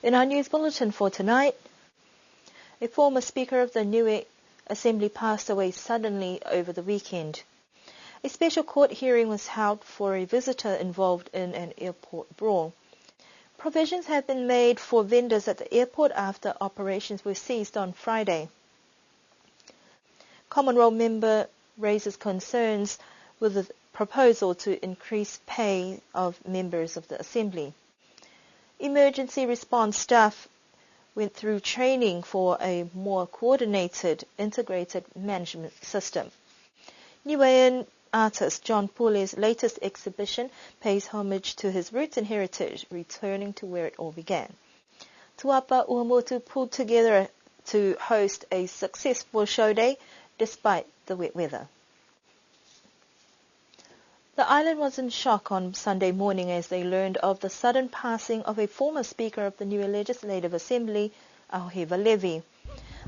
In our news bulletin for tonight, a former Speaker of the Niue Assembly passed away suddenly over the weekend. A special court hearing was held for a visitor involved in an airport brawl. Provisions have been made for vendors at the airport after operations were ceased on Friday. Common Roll member raises concerns with the proposal to increase pay of members of the Assembly. Emergency response staff went through training for a more coordinated, integrated management system. Niuean artist John Pule's latest exhibition pays homage to his roots and heritage, returning to where it all began. Tuapa Uamotu pulled together to host a successful show day despite the wet weather. The island was in shock on Sunday morning as they learned of the sudden passing of a former Speaker of the Niue Legislative Assembly, Ahohiva Levy.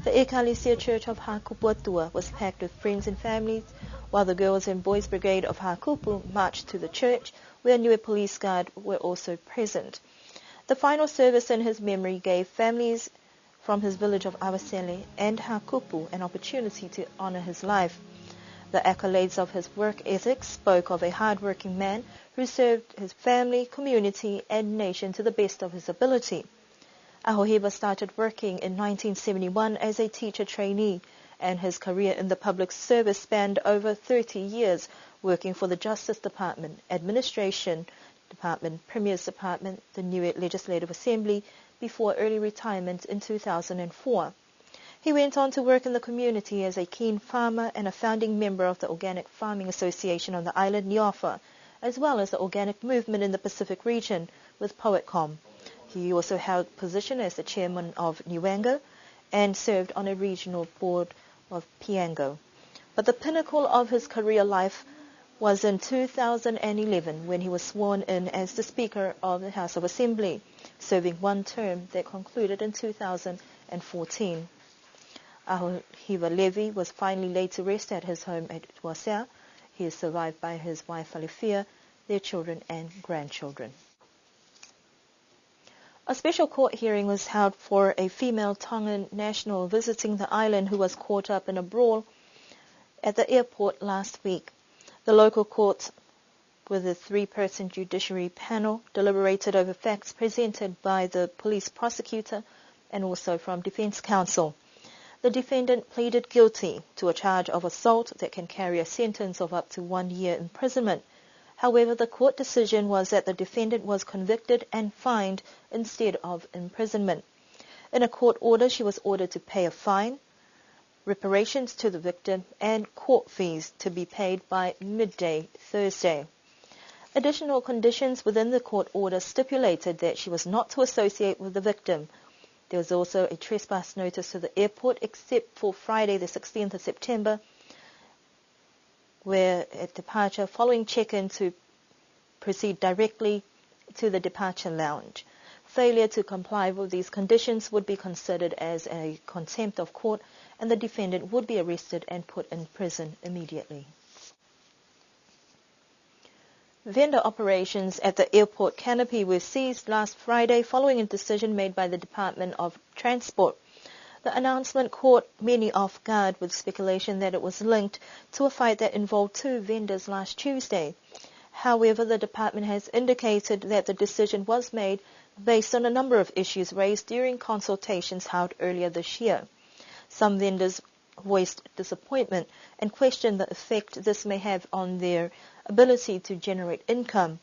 The Ecclesia Church of Hakupuatua was packed with friends and families, while the Girls and Boys Brigade of Hakupu marched to the church, where Niue Police Guard were also present. The final service in his memory gave families from his village of Awasele and Hakupu an opportunity to honour his life. The accolades of his work ethic spoke of a hard-working man who served his family, community and nation to the best of his ability. Ahohiva started working in 1971 as a teacher trainee, and his career in the public service spanned over 30 years, working for the Justice Department, Administration Department, Premier's Department, the Niue Legislative Assembly, before early retirement in 2004. He went on to work in the community as a keen farmer and a founding member of the Organic Farming Association on the island Niafa, as well as the organic movement in the Pacific region with Poetcom. He also held position as the chairman of Niuengo and served on a regional board of Piango. But the pinnacle of his career life was in 2011 when he was sworn in as the Speaker of the House of Assembly, serving one term that concluded in 2014. Ahohiva Levy was finally laid to rest at his home at Tuasea. He is survived by his wife Alifia, their children and grandchildren. A special court hearing was held for a female Tongan national visiting the island who was caught up in a brawl at the airport last week. The local court, with a 3-person judiciary panel, deliberated over facts presented by the police prosecutor and also from Defence Counsel. The defendant pleaded guilty to a charge of assault that can carry a sentence of up to 1 year imprisonment. However, the court decision was that the defendant was convicted and fined instead of imprisonment. In a court order, she was ordered to pay a fine, reparations to the victim, and court fees to be paid by midday Thursday. Additional conditions within the court order stipulated that she was not to associate with the victim. There was also a trespass notice to the airport except for Friday the 16th of September, where at departure following check-in to proceed directly to the departure lounge. Failure to comply with these conditions would be considered as a contempt of court, and the defendant would be arrested and put in prison immediately. Vendor operations at the airport canopy were seized last Friday following a decision made by the Department of Transport. The announcement caught many off guard with speculation that it was linked to a fight that involved 2 vendors last Tuesday. However, the department has indicated that the decision was made based on a number of issues raised during consultations held earlier this year. Some vendors voiced disappointment and questioned the effect this may have on their ability to generate income.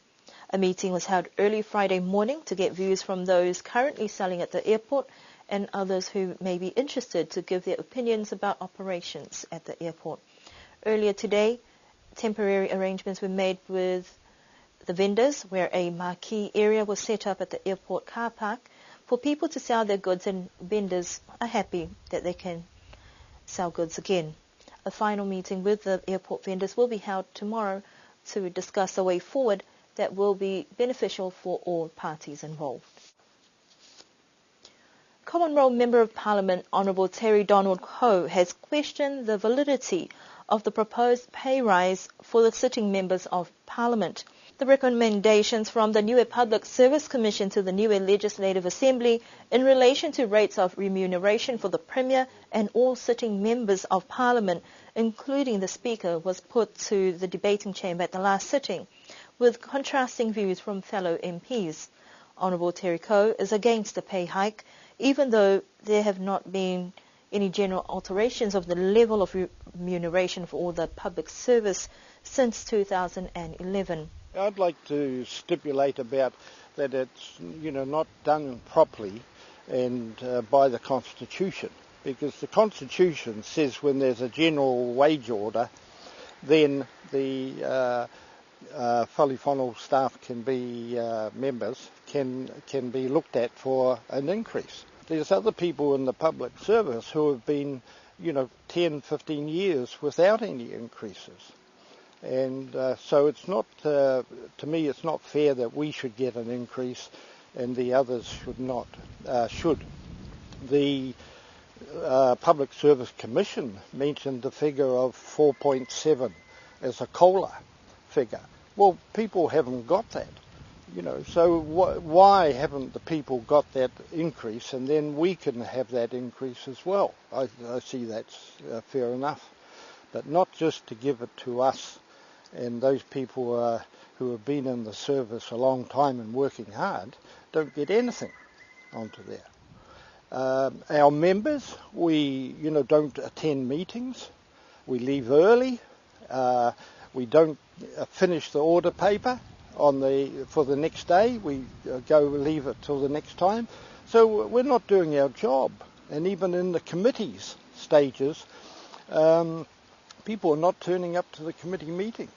A meeting was held early Friday morning to get views from those currently selling at the airport and others who may be interested to give their opinions about operations at the airport. Earlier today, temporary arrangements were made with the vendors where a marquee area was set up at the airport car park for people to sell their goods, and vendors are happy that they can sell goods again. A final meeting with the airport vendors will be held tomorrow to discuss a way forward that will be beneficial for all parties involved. Common Roll Member of Parliament Honourable Terry Donald Ho has questioned the validity of the proposed pay rise for the sitting members of Parliament. The recommendations from the Niue Public Service Commission to the Niue Legislative Assembly in relation to rates of remuneration for the Premier and all sitting members of Parliament, including the Speaker, was put to the debating chamber at the last sitting, with contrasting views from fellow MPs. Honourable Terry Coe is against the pay hike, even though there have not been any general alterations of the level of remuneration for all the public service since 2011. I'd like to stipulate about that it's not done properly and by the Constitution, because the Constitution says when there's a general wage order, then the whaliwhānau staff can be members can be looked at for an increase. There's other people in the public service who have been 10, 15 years without any increases. And so it's not, to me, it's not fair that we should get an increase and the others should not. The Public Service Commission mentioned the figure of 4.7 as a COLA figure. Well, people haven't got that, so why haven't the people got that increase, and then we can have that increase as well? I see that's fair enough, but not just to give it to us and those people who have been in the service a long time and working hard don't get anything onto there. Our members, we don't attend meetings, we leave early, we don't finish the order paper for the next day, we leave it till the next time. So we're not doing our job. And even in the committees stages, people are not turning up to the committee meetings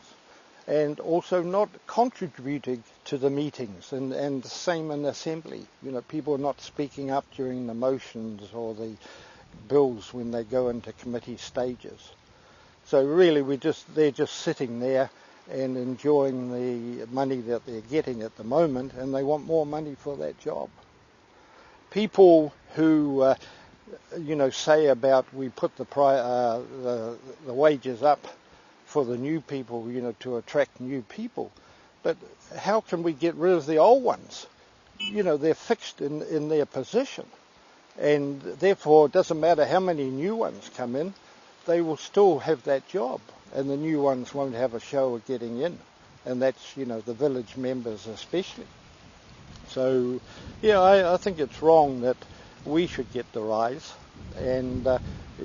and also not contributing to the meetings, and the same in assembly. People are not speaking up during the motions or the bills when they go into committee stages. So really they're just sitting there and enjoying the money that they're getting at the moment, and they want more money for that job. People who say about we put the wages up for the new people, to attract new people. But how can we get rid of the old ones? They're fixed in their position. And therefore, it doesn't matter how many new ones come in, they will still have that job. And the new ones won't have a show of getting in. And that's, the village members especially. So, I think it's wrong that we should get the rise. And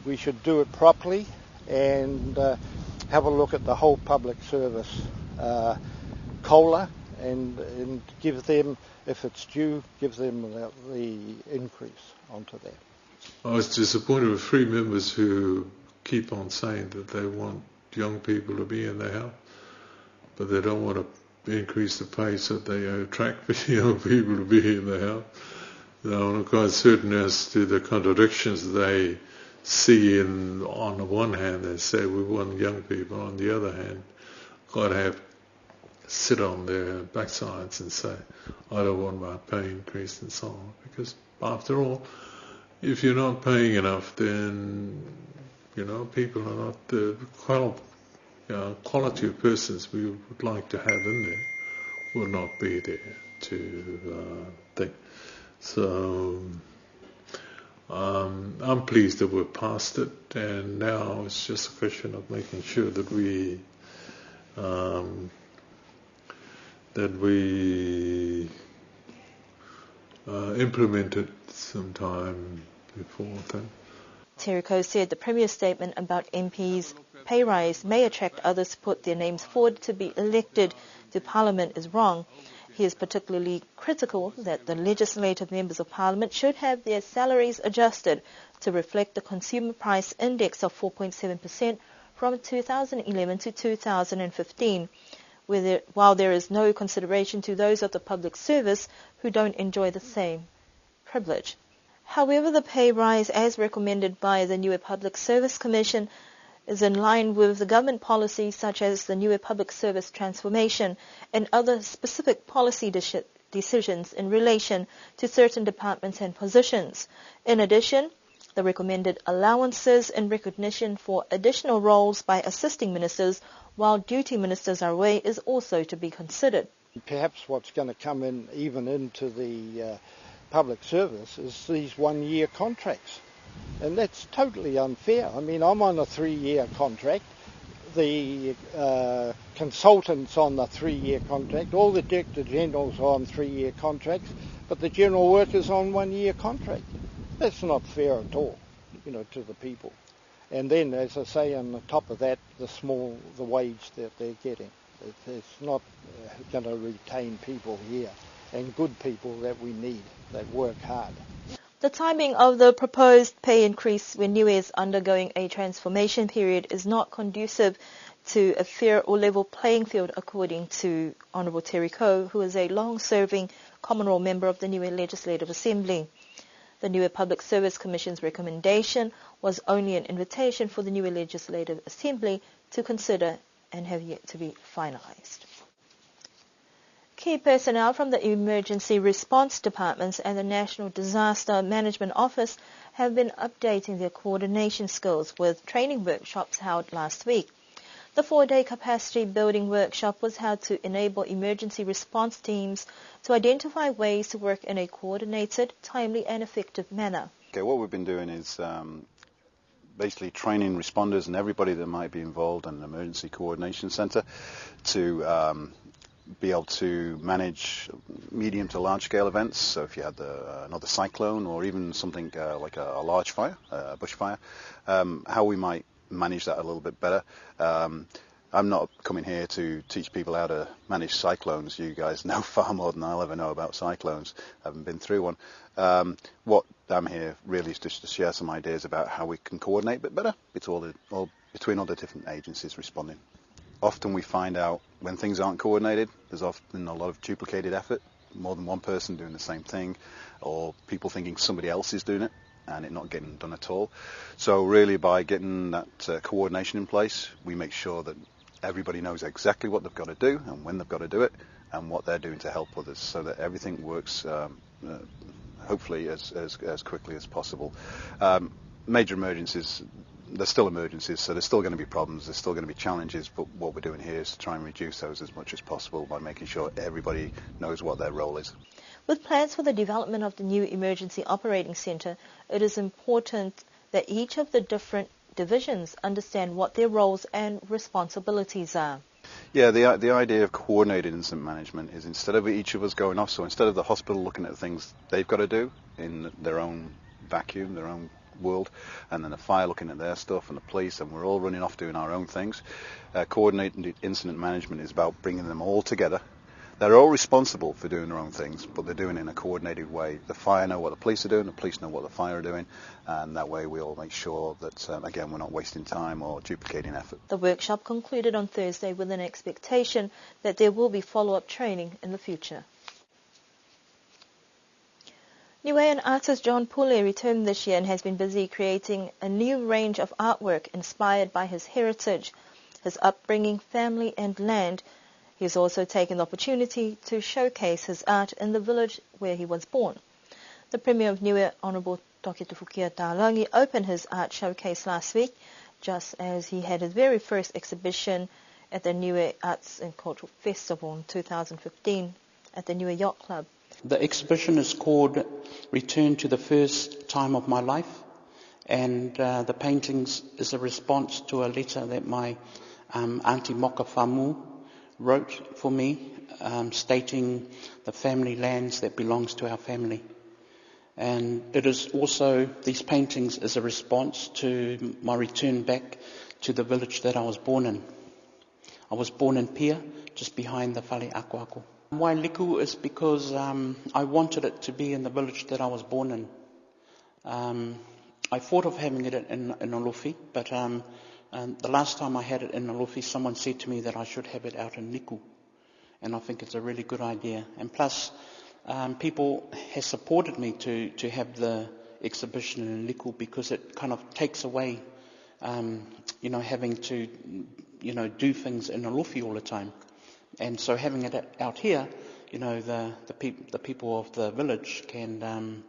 we should do it properly and have a look at the whole public service COLA and give them, if it's due, give them the increase onto that. I was disappointed with three members who keep on saying that they want young people to be in the house, but they don't want to increase the pay so that they attract young people to be in the house. So I'm quite certain as to the contradictions they see on the one hand, they say we want young people, on the other hand, got to have sit on their backsides and say, I don't want my pay increased and so on. Because after all, if you're not paying enough, then, people are not the quality of persons we would like to have in there will not be there to think. So I'm pleased that we're past it, and now it's just a question of making sure that we implement it sometime before then. Terry Coe said the Premier's statement about MPs' pay rise may attract others to put their names forward to be elected to Parliament is wrong. He is particularly critical that the legislative members of Parliament should have their salaries adjusted to reflect the consumer price index of 4.7% from 2011 to 2015, while there is no consideration to those of the public service who don't enjoy the same privilege. However, the pay rise as recommended by the Niue Public Service Commission is in line with the government policies such as the Niue Public Service Transformation and other specific policy decisions in relation to certain departments and positions. In addition, The recommended allowances in recognition for additional roles by assisting ministers while duty ministers are away is also to be considered. Perhaps what's going to come in even into the public service is these 1-year contracts. And that's totally unfair. I mean, I'm on a 3-year contract. The consultants on the 3-year contract, all the director generals are on 3-year contracts, but the general workers on 1-year contract. That's not fair at all, to the people. And then, as I say, on the top of that, the wage that they're getting. It's not going to retain people here, and good people that we need, that work hard. The timing of the proposed pay increase when Niue is undergoing a transformation period is not conducive to a fair or level playing field, according to Honourable Terry Coe, who is a long-serving Common Role member of the Niue Legislative Assembly. The Niue Public Service Commission's recommendation was only an invitation for the Niue Legislative Assembly to consider and have yet to be finalised. Key personnel from the Emergency Response Departments and the National Disaster Management Office have been updating their coordination skills with training workshops held last week. The 4-day capacity building workshop was held to enable emergency response teams to identify ways to work in a coordinated, timely and effective manner. Okay, what we've been doing is basically training responders and everybody that might be involved in an emergency coordination centre to be able to manage medium to large scale events. So if you had another cyclone or even something like a large fire, a bushfire, how we might manage that a little bit better. I'm not coming here to teach people how to manage cyclones. You guys know far more than I'll ever know about cyclones. I haven't been through one. What I'm here really is just to share some ideas about how we can coordinate a bit better between all the different agencies responding. Often we find out when things aren't coordinated, there's often a lot of duplicated effort, more than one person doing the same thing, or people thinking somebody else is doing it and it not getting done at all. So really by getting that coordination in place, we make sure that everybody knows exactly what they've got to do and when they've got to do it and what they're doing to help others, so that everything works hopefully as quickly as possible. Major emergencies, there's still emergencies, so there's still going to be problems, there's still going to be challenges, but what we're doing here is to try and reduce those as much as possible by making sure everybody knows what their role is. With plans for the development of the new Emergency Operating Centre, it is important that each of the different divisions understand what their roles and responsibilities are. Yeah, the idea of coordinated incident management is instead of each of us going off, so instead of the hospital looking at things they've got to do in their own vacuum, their own world, and then the fire looking at their stuff and the police, and we're all running off doing our own things. Coordinated incident management is about bringing them all together. They're all responsible for doing their own things, but they're doing it in a coordinated way. The fire know what the police are doing, the police know what the fire are doing, and that way we all make sure that, again, we're not wasting time or duplicating effort. The workshop concluded on Thursday with an expectation that there will be follow-up training in the future. Niuean artist John Pule returned this year and has been busy creating a new range of artwork inspired by his heritage, his upbringing, family and land. He has also taken the opportunity to showcase his art in the village where he was born. The Premier of Niue, Honourable Toki Tufukia Talangi, opened his art showcase last week, just as he had his very first exhibition at the Niue Arts and Cultural Festival in 2015 at the Niue Yacht Club. The exhibition is called Return to the First Time of My Life, and the paintings is a response to a letter that my Auntie Moka Famu wrote for me, stating the family lands that belongs to our family. And it is also, these paintings is a response to my return back to the village that I was born in. I was born in Pia, just behind the Whale Aku Aku. Why Liku is because I wanted it to be in the village that I was born in. I thought of having it in Alofi, but the last time I had it in Alofi, someone said to me that I should have it out in Liku. And I think it's a really good idea. And plus, people have supported me to have the exhibition in Liku because it kind of takes away, having to, do things in Alofi all the time. And so having it out here, the people of the village can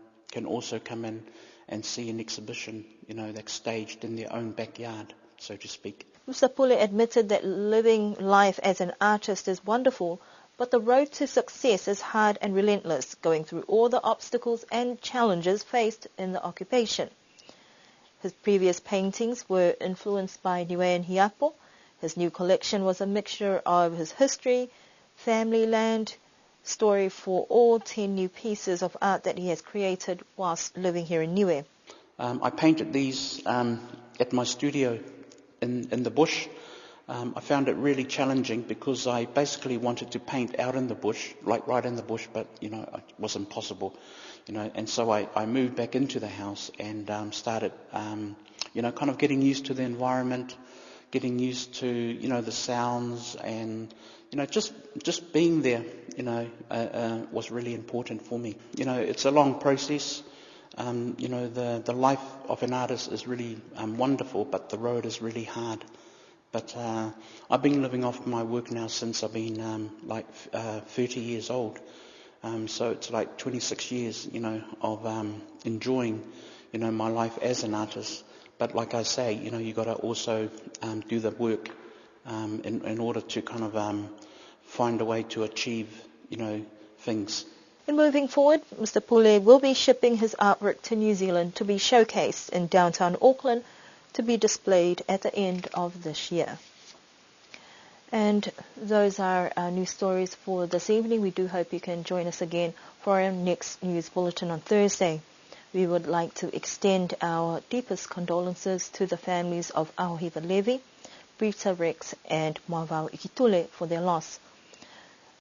also come in and see an exhibition, that's staged in their own backyard, so to speak. Mr. Pule admitted that living life as an artist is wonderful, but the road to success is hard and relentless, going through all the obstacles and challenges faced in the occupation. His previous paintings were influenced by Niue and Hiapo. His new collection was a mixture of his history, family land, story for all 10 new pieces of art that he has created whilst living here in Niue. I painted these at my studio in the bush. I found it really challenging because I basically wanted to paint out in the bush, like right in the bush, but, it was impossible, and so I moved back into the house and started, kind of getting used to the environment, getting used to, the sounds and, just being there, was really important for me. It's a long process. The life of an artist is really wonderful, but the road is really hard. But I've been living off my work now since I've been 30 years old. So it's like 26 years, of enjoying, my life as an artist. But like I say, you got to also do the work in order to kind of find a way to achieve, things. And moving forward, Mr. Pule will be shipping his artwork to New Zealand to be showcased in downtown Auckland to be displayed at the end of this year. And those are our news stories for this evening. We do hope you can join us again for our next news bulletin on Thursday. We would like to extend our deepest condolences to the families of Aohiva Levi, Brita Rex and Mawao Ikitule for their loss.